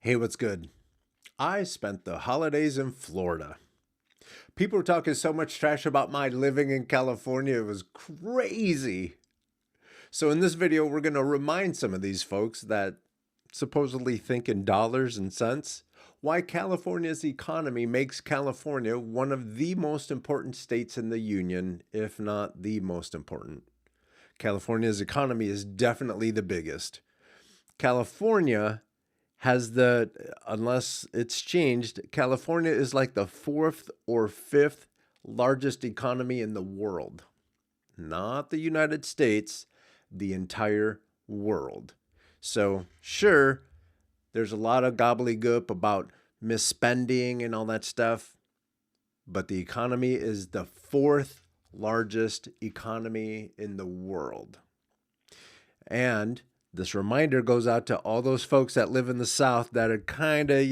Hey, what's good? I spent the holidays in Florida. People were talking so much trash about my living in California, it was crazy. So, in this video, we're going to remind some of these folks that supposedly think in dollars and cents why California's economy makes California one of the most important states in the union, if not the most important. California's economy is definitely the biggest. California has unless it's changed, California is like the fourth or fifth largest economy in the world. Not the United States, the entire world. So, sure, there's a lot of gobbledygook about misspending and all that stuff, but the economy is the fourth largest economy in the world. And this reminder goes out to all those folks that live in the South that are kind of,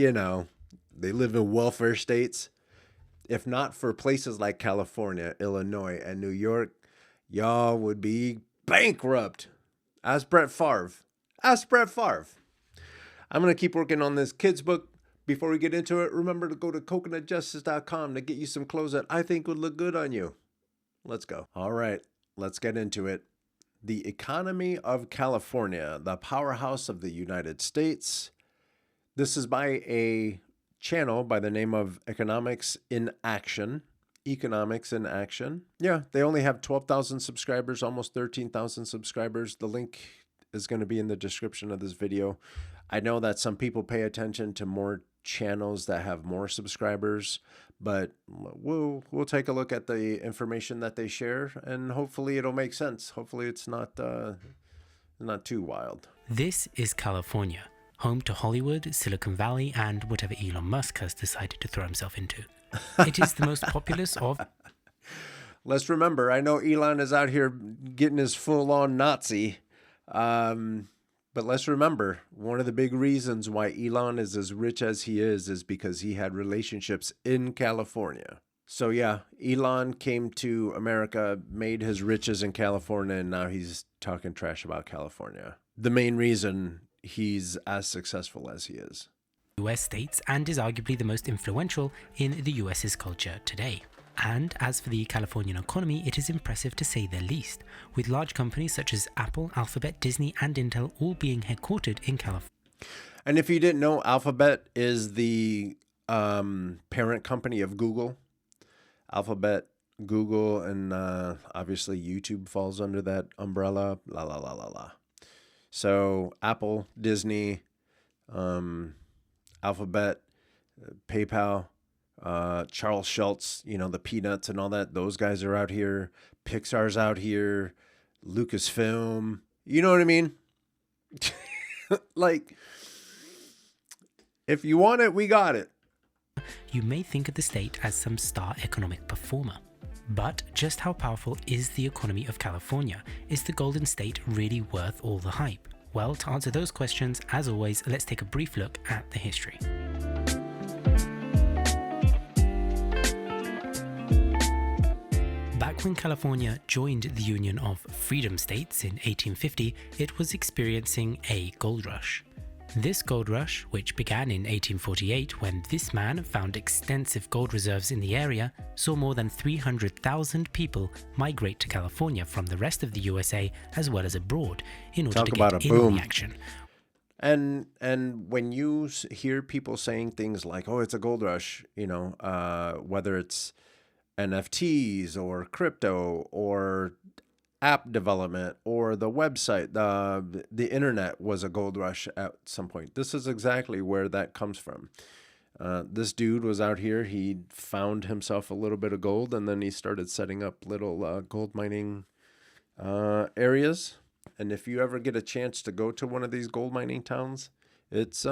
they live in welfare states. If not for places like California, Illinois, and New York, y'all would be bankrupt. Ask Brett Favre. Ask Brett Favre. I'm going to keep working on this kids book. Before we get into it, remember to go to coconutjustice.com to get you some clothes that I think would look good on you. Let's go. All right, let's get into it. The economy of California, the powerhouse of the United States. This is by a channel by the name of Economics in Action. Economics in Action. Yeah, they only have 12,000 subscribers, almost 13,000 subscribers. The link is going to be in the description of this video. I know that some people pay attention to more channels that have more subscribers, but we'll take a look at the information that they share, and hopefully it'll make sense. Hopefully it's not too wild. This is California, home to Hollywood, Silicon Valley, and whatever Elon Musk has decided to throw himself into. It is the most populous of... Let's remember, I know Elon is out here getting his full-on Nazi, but let's remember, one of the big reasons why Elon is as rich as he is because he had relationships in California. So yeah, Elon came to America, made his riches in California, and now he's talking trash about California. The main reason he's as successful as he is. US states, and is arguably the most influential in the US's culture today. And as for the Californian economy, it is impressive to say the least, with large companies such as Apple, Alphabet, Disney, and Intel all being headquartered in California. And if you didn't know, Alphabet is the parent company of Google. Alphabet, Google, and obviously YouTube falls under that umbrella. La la la la la. So Apple, Disney, Alphabet, PayPal. Charles Schultz, the Peanuts and all that, those guys are out here. Pixar's out here. Lucasfilm. You know what I mean? Like, if you want it, we got it. You may think of the state as some star economic performer. But just how powerful is the economy of California? Is the Golden State really worth all the hype? Well, to answer those questions, as always, let's take a brief look at the history. Back when California joined the Union of Freedom States in 1850, it was experiencing a gold rush. This gold rush, which began in 1848 when this man found extensive gold reserves in the area, saw more than 300,000 people migrate to California from the rest of the USA as well as abroad in order to get in on the action. And when you hear people saying things like, "Oh, it's a gold rush," whether it's NFTs or crypto or app development or the website, the internet was a gold rush at some point. This is exactly where that comes from. This dude was out here. He found himself a little bit of gold, and then he started setting up little gold mining areas. And if you ever get a chance to go to one of these gold mining towns, it's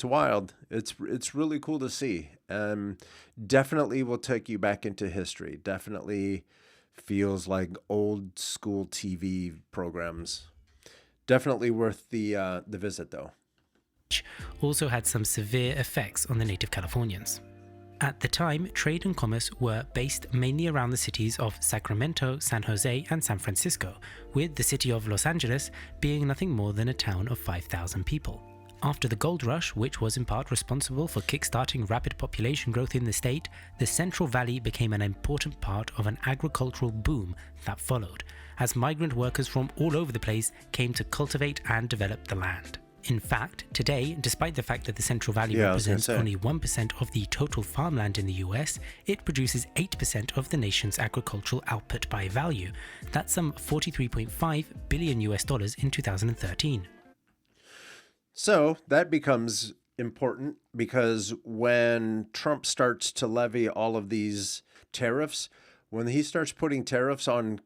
wild. It's really cool to see. Definitely will take you back into history. Definitely feels like old school TV programs. Definitely worth the visit though. Also had some severe effects on the native Californians. At the time, trade and commerce were based mainly around the cities of Sacramento, San Jose, and San Francisco, with the city of Los Angeles being nothing more than a town of 5,000 people. After the gold rush, which was in part responsible for kickstarting rapid population growth in the state, the Central Valley became an important part of an agricultural boom that followed, as migrant workers from all over the place came to cultivate and develop the land. In fact, today, despite the fact that the Central Valley represents only 1% of the total farmland in the US, it produces 8% of the nation's agricultural output by value. That's some $43.5 billion in 2013. So that becomes important because when Trump starts to levy all of these tariffs, when he starts putting tariffs on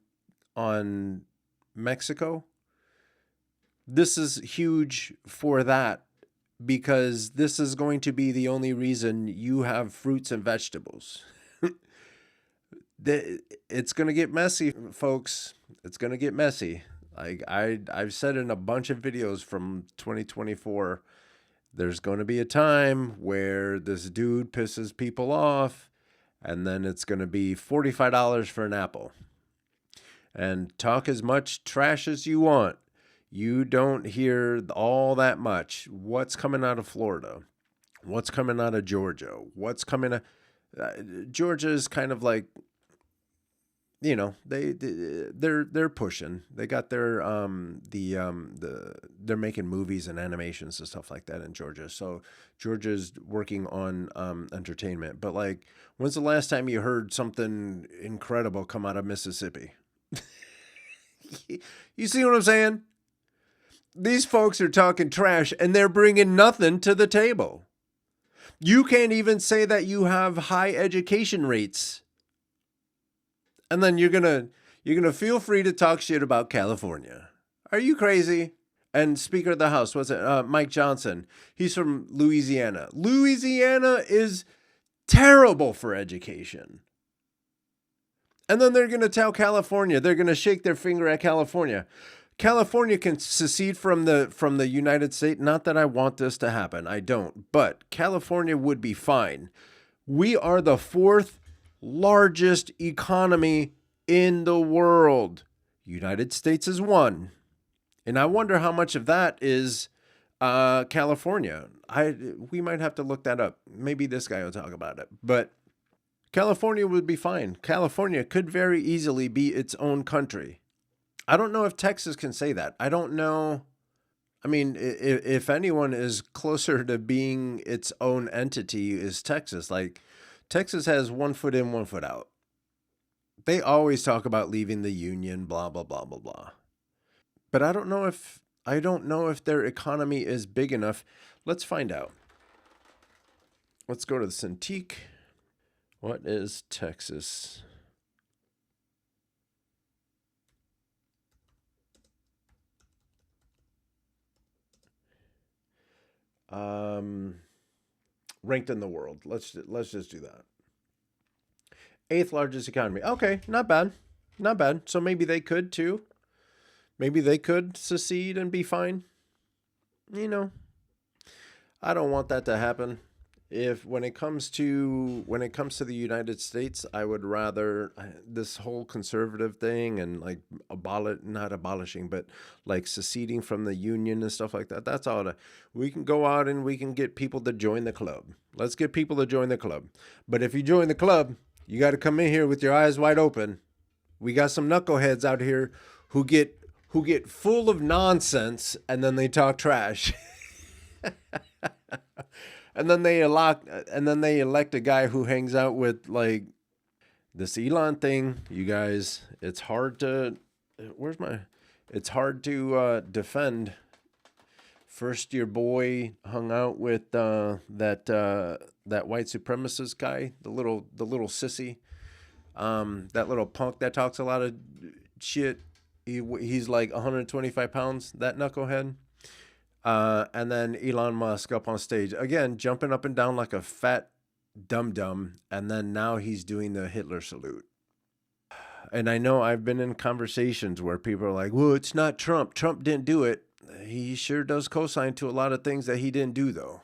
Mexico, this is huge for that, because this is going to be the only reason you have fruits and vegetables. It's going to get messy, folks. It's going to get messy. Like I've said in a bunch of videos from 2024, there's going to be a time where this dude pisses people off, and then it's going to be $45 for an apple. And talk as much trash as you want. You don't hear all that much. What's coming out of Florida? What's coming out of Georgia? What's coming out? Georgia is kind of like, you know, they're pushing. They got their they're making movies and animations and stuff like that in Georgia. So Georgia's working on entertainment. But like, when's the last time you heard something incredible come out of Mississippi? You see what I'm saying? These folks are talking trash and they're bringing nothing to the table. You can't even say that you have high education rates. And then you're going to feel free to talk shit about California. Are you crazy? And Speaker of the House, what's it? Mike Johnson. He's from Louisiana. Louisiana is terrible for education. And then they're going to tell California, they're going to shake their finger at California. California can secede from the United States. Not that I want this to happen. I don't. But California would be fine. We are the fourth largest economy in the world. United States is one. And I wonder how much of that is California. We might have to look that up. Maybe this guy will talk about it. But California would be fine. California could very easily be its own country. I don't know if Texas can say that. I don't know. I mean, if anyone is closer to being its own entity is Texas. Like, Texas has 1 foot in, 1 foot out. They always talk about leaving the union, blah, blah, blah, blah, blah. But I don't know if their economy is big enough. Let's find out. Let's go to the Cintiq. What is Texas? Ranked in the world. Let's just do that. 8th largest economy. Okay, not bad. Not bad. So maybe they could too. Maybe they could secede and be fine. You know, I don't want that to happen. When it comes to the United States, I would rather this whole conservative thing and like not abolishing, but like seceding from the union and stuff like that. That's all. We can go out and we can get people to join the club. Let's get people to join the club. But if you join the club, you got to come in here with your eyes wide open. We got some knuckleheads out here who get full of nonsense and then they talk trash. And then they elect a guy who hangs out with like this Elon thing. You guys, it's hard to defend. First, your boy hung out with that white supremacist guy, the little sissy, that little punk that talks a lot of shit. He's like 125 pounds. That knucklehead. And then Elon Musk up on stage again, jumping up and down like a fat dum-dum. And then now he's doing the Hitler salute. And I know I've been in conversations where people are like, well, it's not Trump. Trump didn't do it. He sure does co-sign to a lot of things that he didn't do, though.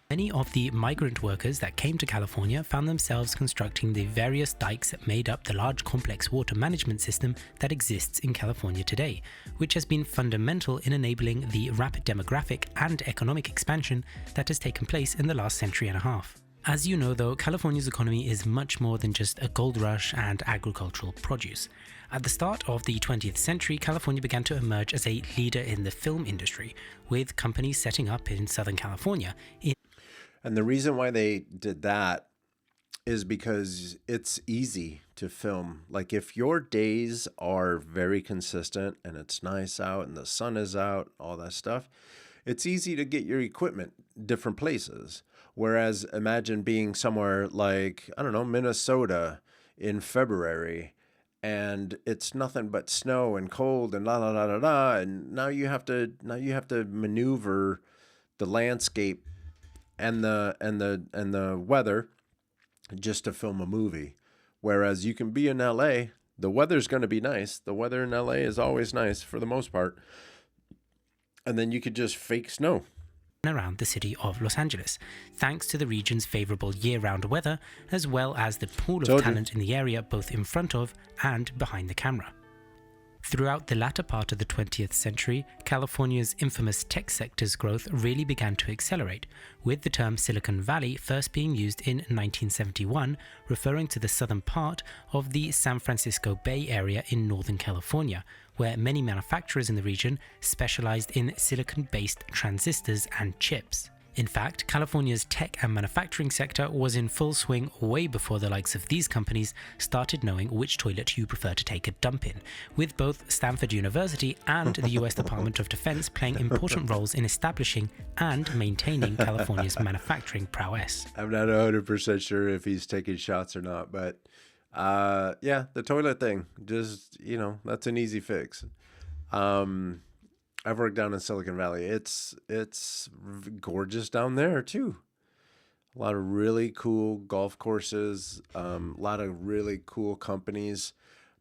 Many of the migrant workers that came to California found themselves constructing the various dikes that made up the large complex water management system that exists in California today, which has been fundamental in enabling the rapid demographic and economic expansion that has taken place in the last century and a half. As you know though, California's economy is much more than just a gold rush and agricultural produce. At the start of the 20th century, California began to emerge as a leader in the film industry, with companies setting up in Southern California. And the reason why they did that is because it's easy to film. Like if your days are very consistent and it's nice out and the sun is out, all that stuff, it's easy to get your equipment different places. Whereas imagine being somewhere like, I don't know, Minnesota in February, and it's nothing but snow and cold and la la la la la, and now you have to maneuver the landscape and the weather just to film a movie. Whereas you can be in LA, the weather's going to be nice. The weather in LA is always nice for the most part. And then you could just fake snow around the city of Los Angeles, thanks to the region's favorable year-round weather, as well as the pool of talent in the area both in front of and behind the camera. Throughout the latter part of the 20th century, California's infamous tech sector's growth really began to accelerate, with the term Silicon Valley first being used in 1971, referring to the southern part of the San Francisco Bay Area in Northern California, where many manufacturers in the region specialized in silicon-based transistors and chips. In fact, California's tech and manufacturing sector was in full swing way before the likes of these companies started knowing which toilet you prefer to take a dump in, with both Stanford University and the US Department of Defense playing important roles in establishing and maintaining California's manufacturing prowess. I'm not 100% sure if he's taking shots or not, but yeah, the toilet thing, just, that's an easy fix. I've worked down in Silicon Valley. It's gorgeous down there too. A lot of really cool golf courses, a lot of really cool companies.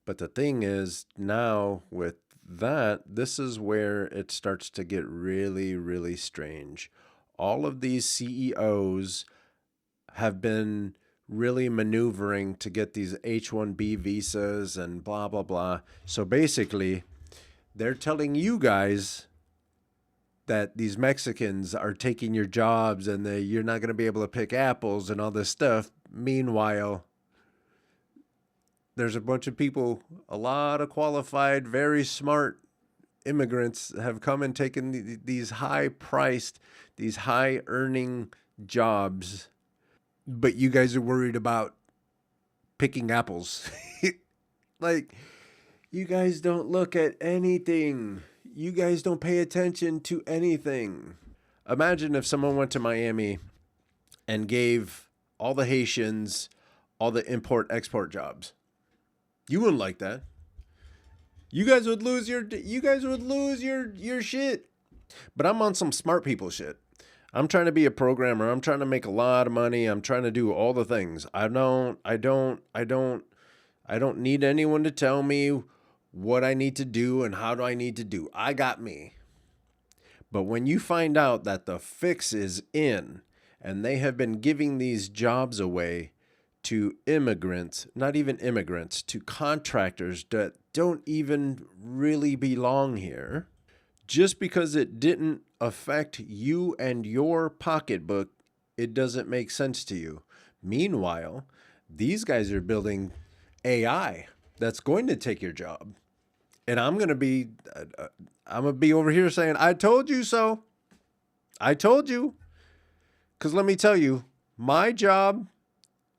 But the thing is, now with that, this is where it starts to get really, really strange. All of these CEOs have been really maneuvering to get these H-1B visas and blah, blah, blah. So basically, they're telling you guys that these Mexicans are taking your jobs and you're not going to be able to pick apples and all this stuff. Meanwhile, there's a bunch of people, a lot of qualified, very smart immigrants have come and taken these high-priced, these high-earning jobs, but you guys are worried about picking apples. Like, you guys don't look at anything. You guys don't pay attention to anything. Imagine if someone went to Miami and gave all the Haitians all the import-export jobs. You wouldn't like that. You guys would lose your shit. But I'm on some smart people shit. I'm trying to be a programmer. I'm trying to make a lot of money. I'm trying to do all the things. I don't need anyone to tell me what I need to do and how do I need to do. I got me. But when you find out that the fix is in and they have been giving these jobs away to immigrants, not even immigrants, to contractors that don't even really belong here, just because it didn't affect you and your pocketbook, it doesn't make sense to you. Meanwhile, these guys are building AI that's going to take your job. And I'm going to be over here saying, I told you so. I told you. Because let me tell you, my job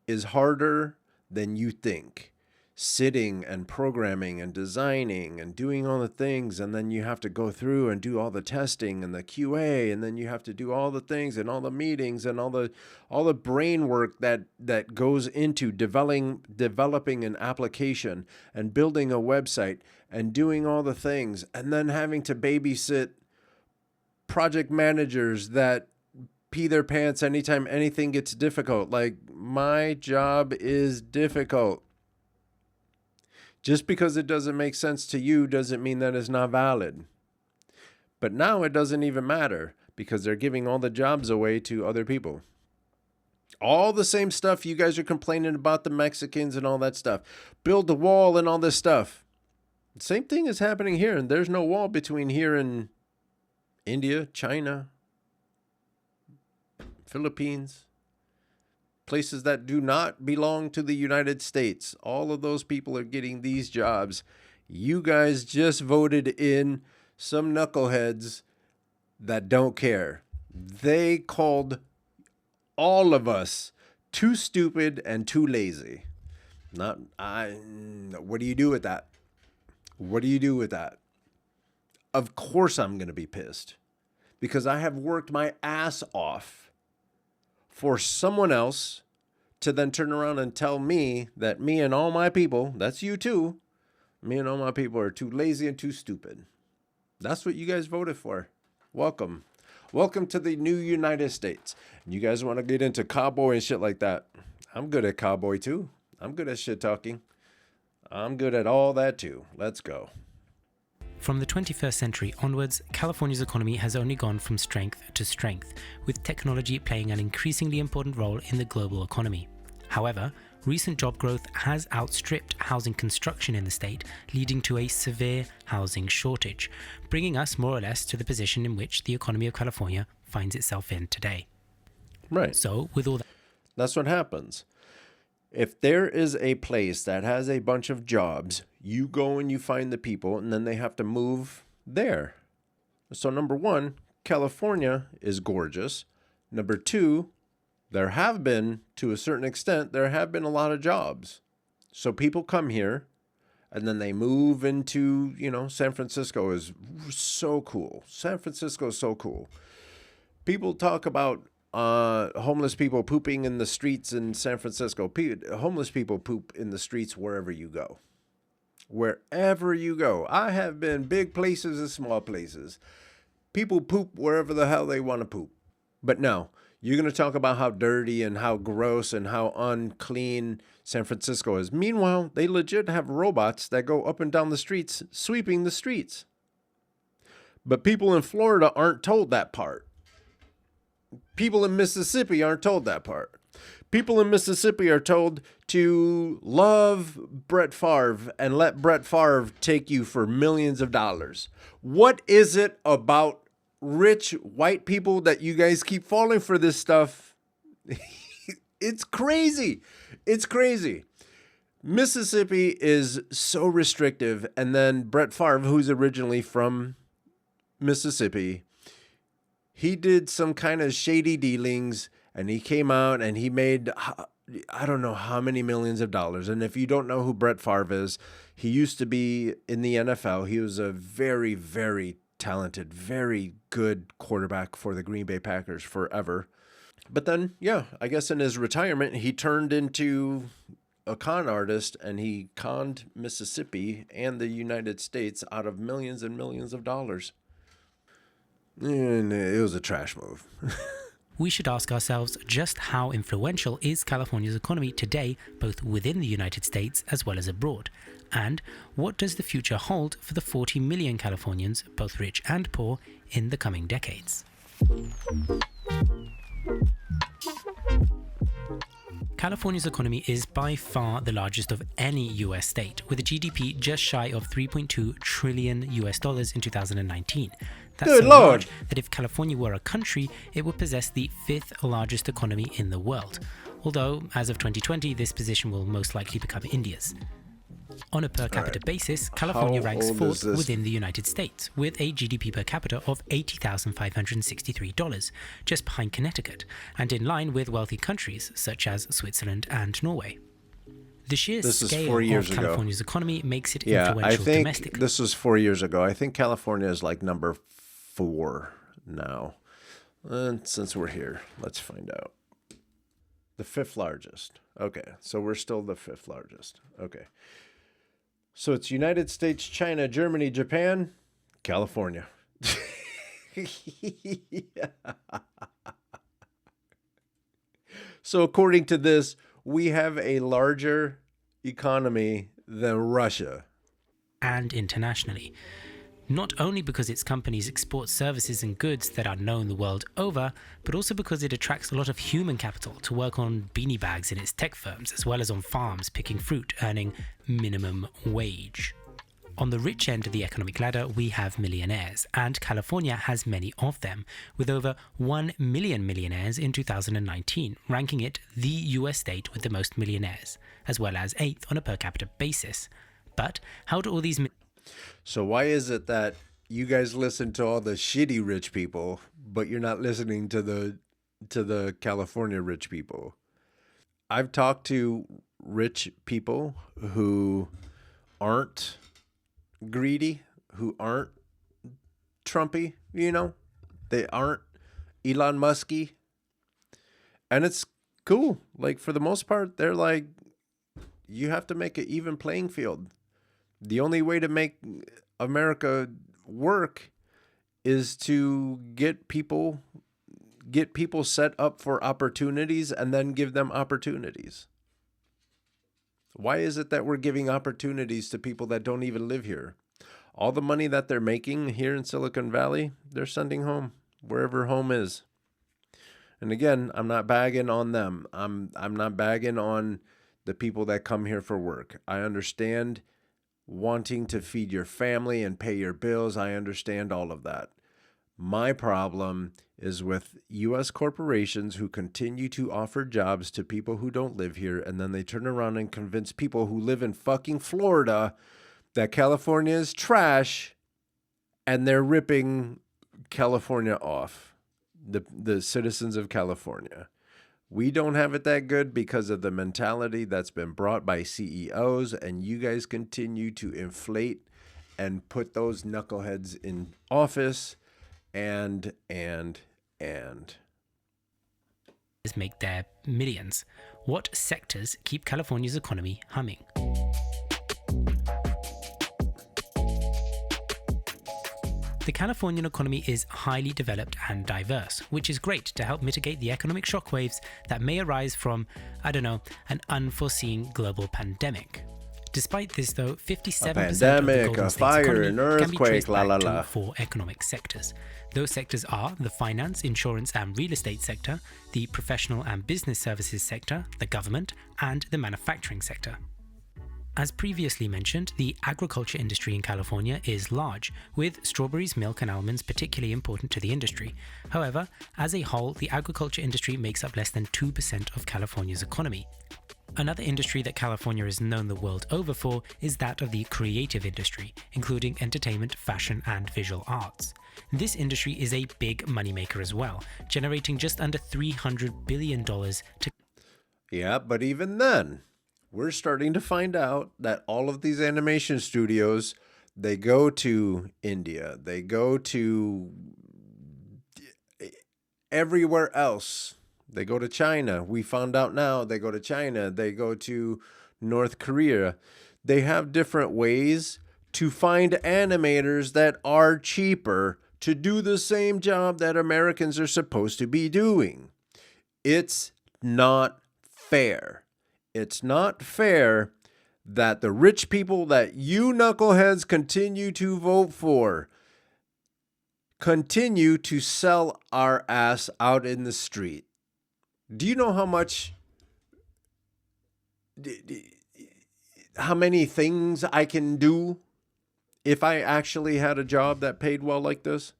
is harder than you think. Sitting and programming and designing and doing all the things, and then you have to go through and do all the testing and the QA, and then you have to do all the things and all the meetings and all the brain work that goes into developing an application and building a website and doing all the things, and then having to babysit project managers that pee their pants anytime anything gets difficult. Like, my job is difficult. Just because it doesn't make sense to you doesn't mean that it's not valid. But now it doesn't even matter, because they're giving all the jobs away to other people. All the same stuff you guys are complaining about the Mexicans and all that stuff. Build the wall and all this stuff. Same thing is happening here, and there's no wall between here and India, China, Philippines, places that do not belong to the United States. All of those people are getting these jobs. You guys just voted in some knuckleheads that don't care. They called all of us too stupid and too lazy. What do you do with that? What do you do with that? Of course I'm going to be pissed, because I have worked my ass off for someone else to then turn around and tell me that me and all my people, that's you too, me and all my people are too lazy and too stupid. That's what you guys voted for. Welcome. Welcome to the new United States. You guys want to get into cowboy and shit like that? I'm good at cowboy too. I'm good at shit talking. I'm good at all that too. Let's go. From the 21st century onwards, California's economy has only gone from strength to strength, with technology playing an increasingly important role in the global economy. However, recent job growth has outstripped housing construction in the state, leading to a severe housing shortage, bringing us more or less to the position in which the economy of California finds itself in today. Right. So, with all that, that's what happens. If there is a place that has a bunch of jobs, you go and you find the people, and then they have to move there. So number one, California is gorgeous. Number two, there have been, to a certain extent, there have been a lot of jobs. So people come here, and then they move into, San Francisco is so cool. San Francisco is so cool. People talk about homeless people pooping in the streets in San Francisco. Homeless people poop in the streets wherever you go. Wherever you go. I have been big places and small places. People poop wherever the hell they want to poop. But no, you're going to talk about how dirty and how gross and how unclean San Francisco is. Meanwhile, they legit have robots that go up and down the streets, sweeping the streets. But people in Florida aren't told that part. People in Mississippi aren't told that part. People in Mississippi are told to love Brett Favre and let Brett Favre take you for millions of dollars. What is it about rich white people that you guys keep falling for this stuff? It's crazy. It's crazy. Mississippi is so restrictive. And then Brett Favre, who's originally from Mississippi, he did some kind of shady dealings, and he came out and he made, I don't know how many millions of dollars. And if you don't know who Brett Favre is, he used to be in the NFL. He was a very, very talented, very good quarterback for the Green Bay Packers forever. But then, I guess in his retirement, he turned into a con artist, and he conned Mississippi and the United States out of millions and millions of dollars. And it was a trash move. we should ask ourselves just how influential is California's economy today, both within the United States as well as abroad? And what does the future hold for the 40 million Californians, both rich and poor, in the coming decades? California's economy is by far the largest of any US state, with a GDP just shy of $3.2 trillion in 2019. That's Good so Lord. large that if California were a country, it would possess the 5th largest economy in the world. Although, as of 2020, this position will most likely become India's. On a per capita basis, California ranks 4th within the United States, with a GDP per capita of $80,563, just behind Connecticut, and in line with wealthy countries such as Switzerland and Norway. The sheer scale of California's economy makes it influential domestically. This was 4 years ago. I think California is like number 4 now. And since we're here, let's find out. The 5th largest. Okay, so we're still the 5th largest. Okay. So it's United States, China, Germany, Japan, California. So according to this, we have a larger economy than Russia. And internationally. not only because its companies export services and goods that are known the world over, but also because it attracts a lot of human capital to work on beanie bags in its tech firms, as well as on farms picking fruit, earning minimum wage. On the rich end of the economic ladder, we have millionaires, and California has many of them, with over 1 million millionaires in 2019, ranking it the US state with the most millionaires, as well as 8th on a per capita basis. But how do all these... So why is it that you guys listen to all the shitty rich people, but you're not listening to the California rich people? I've talked to rich people who aren't greedy, who aren't Trumpy, you know, they aren't Elon Musky, and it's cool. Like, for the most part, they're like, you have to make an even playing field. The only way to make America work is to get people set up for opportunities and then give them opportunities. Why is it that we're giving opportunities to people that don't even live here? All the money that they're making here in Silicon Valley, they're sending home, wherever home is. And again, I'm not bagging on them. I'm not bagging on the people that come here for work. I understand wanting to feed your family and pay your bills. I understand all of that. My problem is with U.S. corporations who continue to offer jobs to people who don't live here, and then they turn around and convince people who live in fucking Florida that California is trash, and they're ripping California off, the citizens of California. We don't have it that good because of the mentality that's been brought by CEOs, and you guys continue to inflate and put those knuckleheads in office and make their millions. What sectors keep California's economy humming? The Californian economy is highly developed and diverse, which is great to help mitigate the economic shockwaves that may arise from, an unforeseen global pandemic. Despite this, though, 57% pandemic, of the Golden a State's fire, economy an can be earthquake, traced back la. to 4 economic sectors. Those sectors are the finance, insurance and real estate sector, the professional and business services sector, the government, and the manufacturing sector. As previously mentioned, the agriculture industry in California is large, with strawberries, milk and almonds particularly important to the industry. However, as a whole, the agriculture industry makes up less than 2% of California's economy. Another industry that California is known the world over for is that of the creative industry, including entertainment, fashion, and visual arts. This industry is a big moneymaker as well, generating just under $300 billion to... Yeah, but even then, we're starting to find out that all of these animation studios, they go to India, they go to everywhere else. They go to China. We found out now they go to China. They go to North Korea. They have different ways to find animators that are cheaper to do the same job that Americans are supposed to be doing. It's not fair. It's not fair that the rich people that you knuckleheads continue to vote for continue to sell our ass out in the street. Do you know how many things I can do if I actually had a job that paid well like this?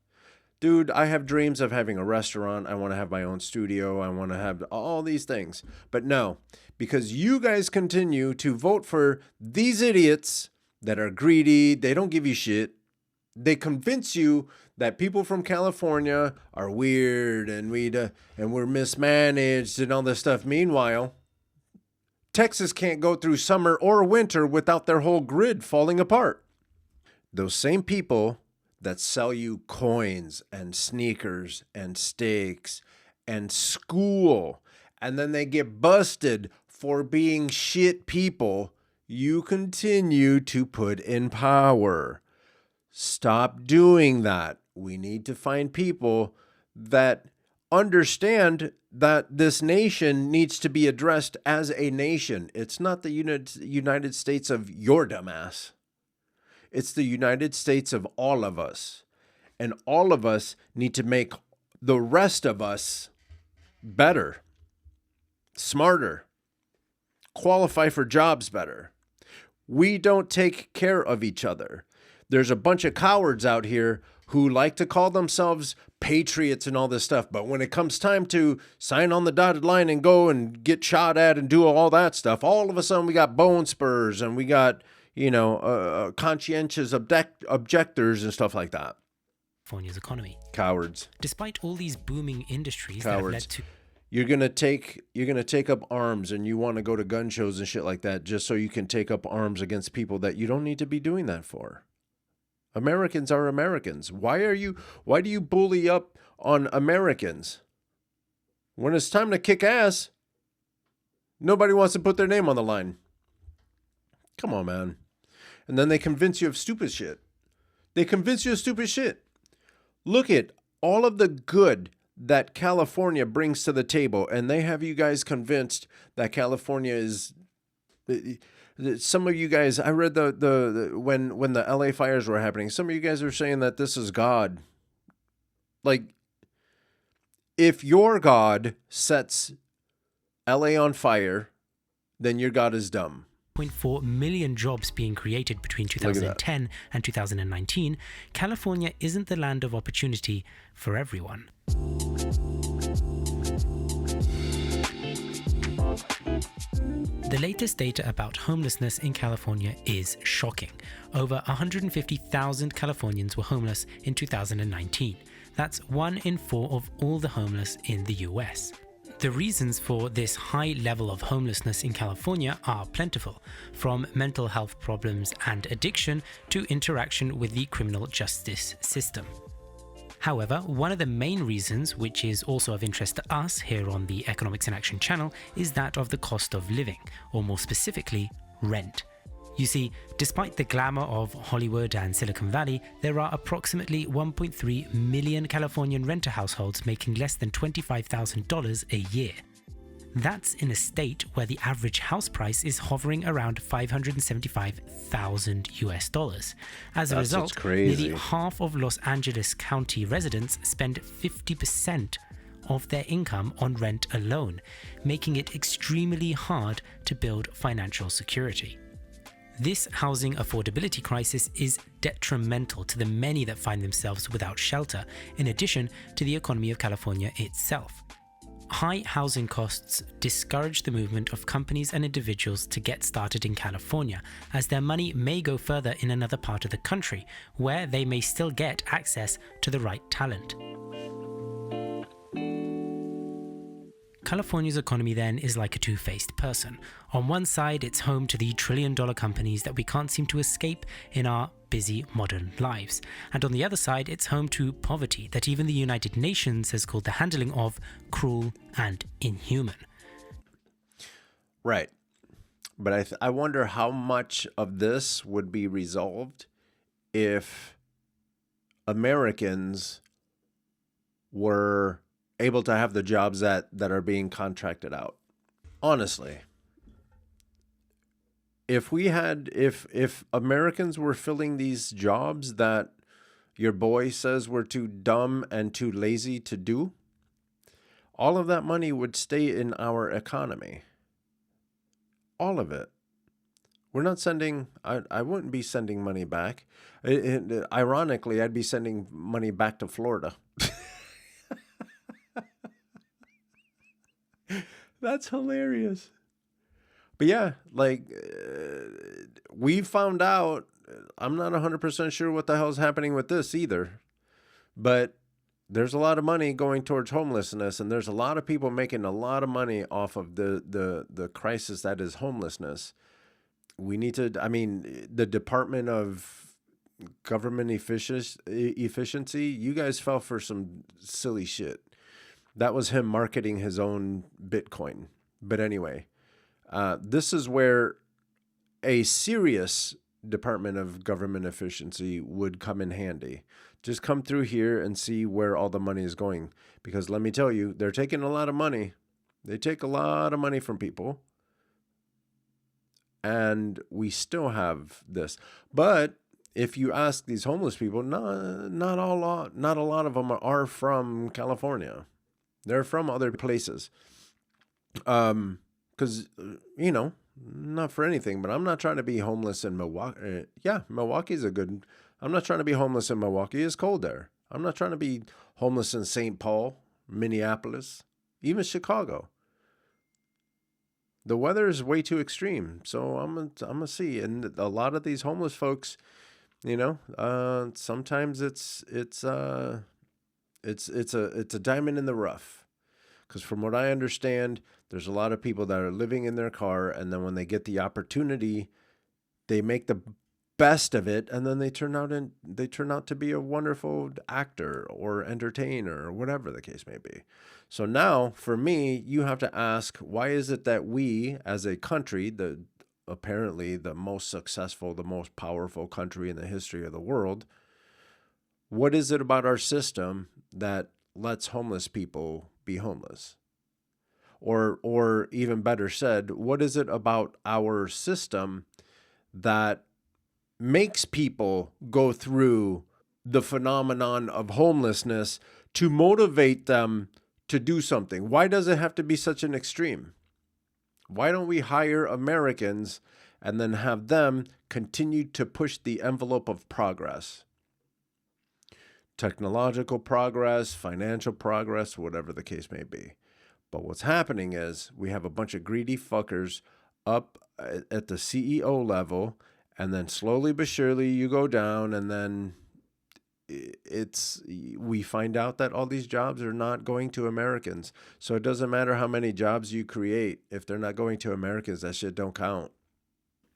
Dude, I have dreams of having a restaurant. I want to have my own studio. I want to have all these things. But no, because you guys continue to vote for these idiots that are greedy, they don't give you shit. They convince you that people from California are weird and we're mismanaged and all this stuff. Meanwhile, Texas can't go through summer or winter without their whole grid falling apart. Those same people that sell you coins and sneakers and steaks and school, and then they get busted for being shit people, you continue to put in power. Stop doing that. We need to find people that understand that this nation needs to be addressed as a nation. It's not the United States of your dumbass. It's the United States of all of us. And all of us need to make the rest of us better, smarter, qualify for jobs better. We don't take care of each other. There's a bunch of cowards out here who like to call themselves patriots and all this stuff. But when it comes time to sign on the dotted line and go and get shot at and do all that stuff, all of a sudden we got bone spurs and we got, conscientious objectors and stuff like that. California's economy. Cowards. Despite all these booming industries that have Cowards. led to You're gonna take up arms and you want to go to gun shows and shit like that just so you can take up arms against people that you don't need to be doing that for. Americans are Americans. Why do you bully up on Americans? When it's time to kick ass, nobody wants to put their name on the line. Come on, man. And then they convince you of stupid shit. Look at all of the good that California brings to the table, and they have you guys convinced that California is... Some of you guys, I read when the LA fires were happening, some of you guys are saying that this is God. Like, if your God sets LA on fire, then your God is dumb. 0.4 million jobs being created between 2010 and 2019, California isn't the land of opportunity for everyone. The latest data about homelessness in California is shocking. Over 150,000 Californians were homeless in 2019. That's 1 in 4 of all the homeless in the US. The reasons for this high level of homelessness in California are plentiful, from mental health problems and addiction to interaction with the criminal justice system. However, one of the main reasons, which is also of interest to us here on the Economics in Action channel, is that of the cost of living, or more specifically, rent. You see, despite the glamour of Hollywood and Silicon Valley, there are approximately 1.3 million Californian renter households making less than $25,000 a year. That's in a state where the average house price is hovering around $575,000 US. As a result, nearly half of Los Angeles County residents spend 50% of their income on rent alone, making it extremely hard to build financial security. This housing affordability crisis is detrimental to the many that find themselves without shelter, in addition to the economy of California itself. High housing costs discourage the movement of companies and individuals to get started in California, as their money may go further in another part of the country, where they may still get access to the right talent. California's economy then is like a two-faced person. On one side, it's home to the trillion-dollar companies that we can't seem to escape in our busy modern lives. And on the other side, it's home to poverty that even the United Nations has called the handling of cruel and inhuman. Right. But I wonder how much of this would be resolved if Americans were able to have the jobs that are being contracted out. Honestly, if Americans were filling these jobs that your boy says we're too dumb and too lazy to do, all of that money would stay in our economy. All of it. We're not sending, I wouldn't be sending money back. Ironically, I'd be sending money back to Florida. That's hilarious. But yeah, like, we found out, I'm not 100% sure what the hell's happening with this either, but there's a lot of money going towards homelessness, and there's a lot of people making a lot of money off of the crisis that is homelessness. We need to, the Department of Government Efficiency, you guys fell for some silly shit. That was him marketing his own Bitcoin. But anyway, this is where a serious Department of Government Efficiency would come in handy. Just come through here and see where all the money is going. Because let me tell you, they're taking a lot of money. They take a lot of money from people. And we still have this. But if you ask these homeless people, not a lot of them are from California. They're from other places. Because, you know, not for anything, but I'm not trying to be homeless in Milwaukee. Yeah, Milwaukee's I'm not trying to be homeless in Milwaukee. It's cold there. I'm not trying to be homeless in St. Paul, Minneapolis, even Chicago. The weather is way too extreme, so I'm gonna see. And a lot of these homeless folks, you know, sometimes it's a diamond in the rough. Because from what I understand, there's a lot of people that are living in their car, and then when they get the opportunity, they make the best of it, and then they turn out to be a wonderful actor or entertainer or whatever the case may be. So now, for me, you have to ask, why is it that we, as a country, apparently the most successful, the most powerful country in the history of the world, what is it about our system that lets homeless people be homeless? Or even better said, what is it about our system that makes people go through the phenomenon of homelessness to motivate them to do something? Why does it have to be such an extreme? Why don't we hire Americans and then have them continue to push the envelope of progress? Technological progress, financial progress, whatever the case may be. But what's happening is we have a bunch of greedy fuckers up at the CEO level, and then slowly but surely you go down, and then we find out that all these jobs are not going to Americans. So it doesn't matter how many jobs you create. If they're not going to Americans, that shit don't count.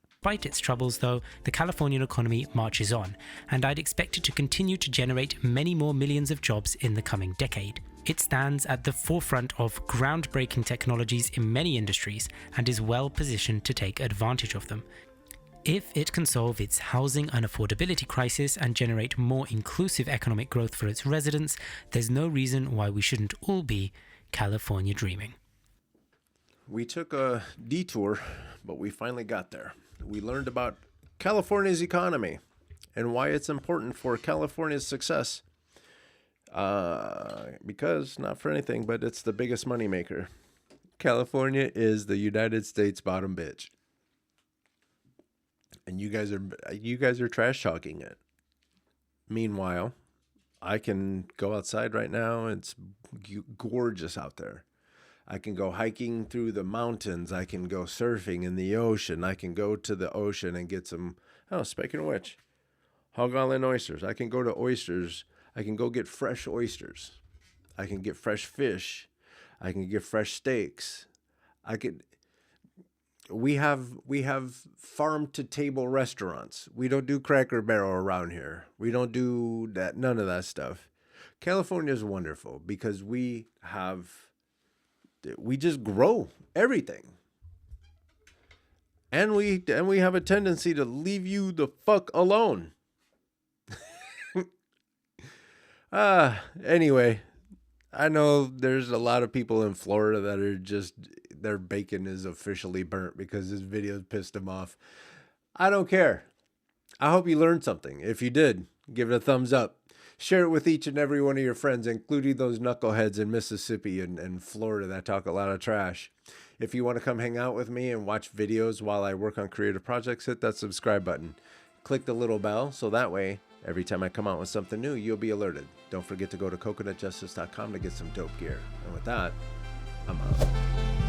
Despite its troubles, though, the Californian economy marches on, and I'd expect it to continue to generate many more millions of jobs in the coming decade. It stands at the forefront of groundbreaking technologies in many industries and is well positioned to take advantage of them. If it can solve its housing and affordability crisis and generate more inclusive economic growth for its residents, there's no reason why we shouldn't all be California dreaming. We took a detour, but we finally got there. We learned about California's economy and why it's important for California's success. Because, not for anything, but it's the biggest moneymaker. California is the United States bottom bitch. And you guys are trash talking it. Meanwhile, I can go outside right now. It's gorgeous out there. I can go hiking through the mountains. I can go surfing in the ocean. I can go to the ocean and get some, speaking of which, Hog Island oysters. I can go to oysters. I can go get fresh oysters. I can get fresh fish. I can get fresh steaks. We have farm to table restaurants. We don't do Cracker Barrel around here. We don't do that, none of that stuff. California is wonderful because we just grow everything. And we have a tendency to leave you the fuck alone. Anyway, I know there's a lot of people in Florida that are just, their bacon is officially burnt because this video pissed them off. I don't care. I hope you learned something. If you did, give it a thumbs up. Share it with each and every one of your friends, including those knuckleheads in Mississippi and Florida that talk a lot of trash. If you want to come hang out with me and watch videos while I work on creative projects, hit that subscribe button. Click the little bell so that way, every time I come out with something new, you'll be alerted. Don't forget to go to coconutjustice.com to get some dope gear. And with that, I'm out.